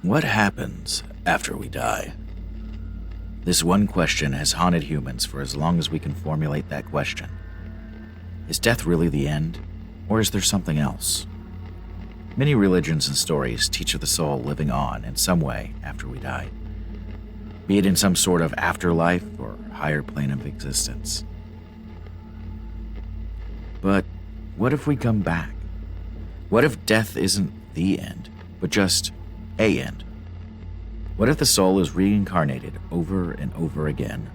What happens after we die? This one question has haunted humans for as long as we can formulate that question. Is death really the end, or is there something else? Many religions and stories teach of the soul living on in some way after we die, be it in some sort of afterlife or higher plane of existence. But what if we come back? What if death isn't the end, but just a end? What if the soul is reincarnated over and over again,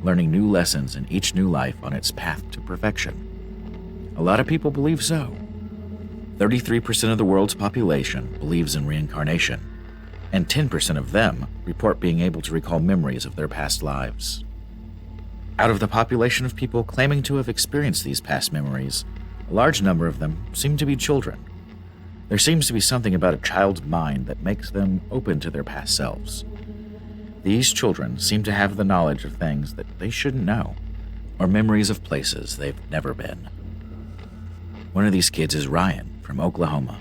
learning new lessons in each new life on its path to perfection? A lot of people believe so. 33% of the world's population believes in reincarnation, and 10% of them report being able to recall memories of their past lives. Out of the population of people claiming to have experienced these past memories, a large number of them seem to be children. There seems to be something about a child's mind that makes them open to their past selves. These children seem to have the knowledge of things that they shouldn't know, or memories of places they've never been. One of these kids is Ryan from Oklahoma.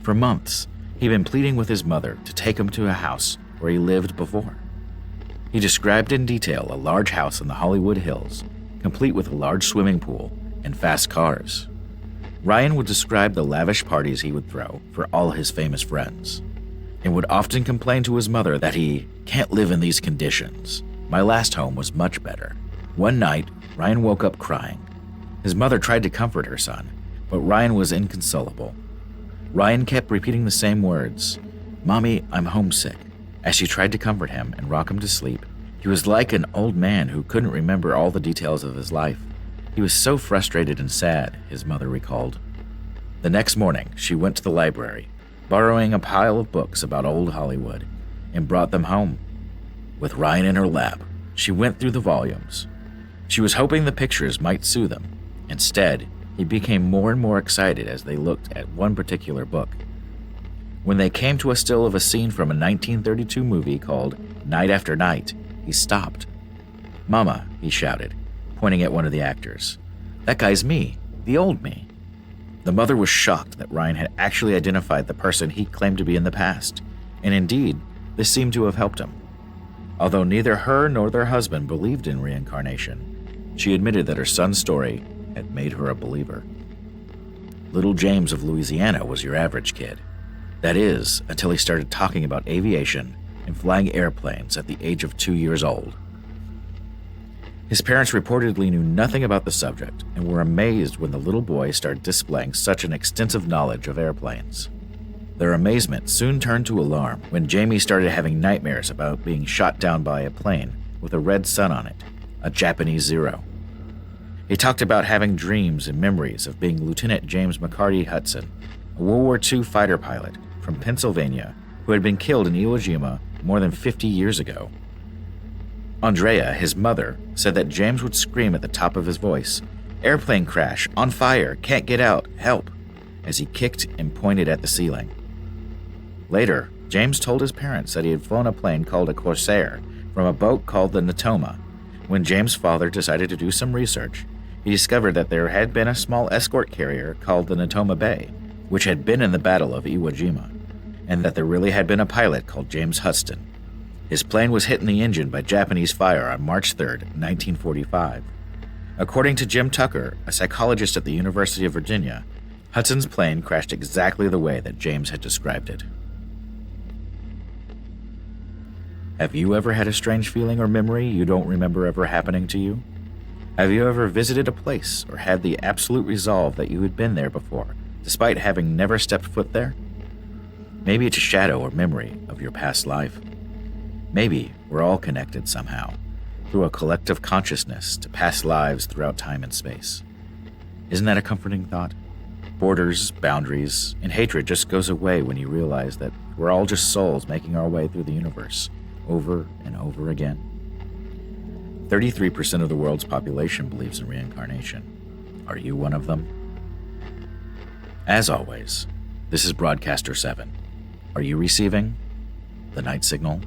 For months, he'd been pleading with his mother to take him to a house where he lived before. He described in detail a large house in the Hollywood Hills, complete with a large swimming pool and fast cars. Ryan would describe the lavish parties he would throw for all his famous friends, and would often complain to his mother that he can't live in these conditions. My last home was much better. One night, Ryan woke up crying. His mother tried to comfort her son, but Ryan was inconsolable. Ryan kept repeating the same words, "Mommy, I'm homesick." As she tried to comfort him and rock him to sleep, he was like an old man who couldn't remember all the details of his life. He was so frustrated and sad, his mother recalled. The next morning, she went to the library, borrowing a pile of books about old Hollywood, and brought them home. With Ryan in her lap, she went through the volumes. She was hoping the pictures might soothe him. Instead, he became more and more excited as they looked at one particular book. When they came to a still of a scene from a 1932 movie called Night After Night, he stopped. "Mama," he shouted, pointing at one of the actors. "That guy's me, the old me." The mother was shocked that Ryan had actually identified the person he claimed to be in the past, and indeed, this seemed to have helped him. Although neither her nor their husband believed in reincarnation, she admitted that her son's story had made her a believer. Little James of Louisiana was your average kid. That is, until he started talking about aviation and flying airplanes at the age of 2 years old. His parents reportedly knew nothing about the subject and were amazed when the little boy started displaying such an extensive knowledge of airplanes. Their amazement soon turned to alarm when Jamie started having nightmares about being shot down by a plane with a red sun on it, a Japanese Zero. He talked about having dreams and memories of being Lieutenant James McCarty Hudson, a World War II fighter pilot from Pennsylvania who had been killed in Iwo Jima more than 50 years ago. Andrea, his mother, said that James would scream at the top of his voice, "Airplane crash, on fire, can't get out, help," as he kicked and pointed at the ceiling. Later, James told his parents that he had flown a plane called a Corsair from a boat called the Natoma. When James' father decided to do some research, he discovered that there had been a small escort carrier called the Natoma Bay, which had been in the Battle of Iwo Jima, and that there really had been a pilot called James Huston. His plane was hit in the engine by Japanese fire on March 3, 1945. According to Jim Tucker, a psychologist at the University of Virginia, Hudson's plane crashed exactly the way that James had described it. Have you ever had a strange feeling or memory you don't remember ever happening to you? Have you ever visited a place or had the absolute resolve that you had been there before, despite having never stepped foot there? Maybe it's a shadow or memory of your past life. Maybe we're all connected somehow, through a collective consciousness to past lives throughout time and space. Isn't that a comforting thought? Borders, boundaries, and hatred just goes away when you realize that we're all just souls making our way through the universe, over and over again. 33% of the world's population believes in reincarnation. Are you one of them? As always, this is Broadcaster 7. Are you receiving the night signal?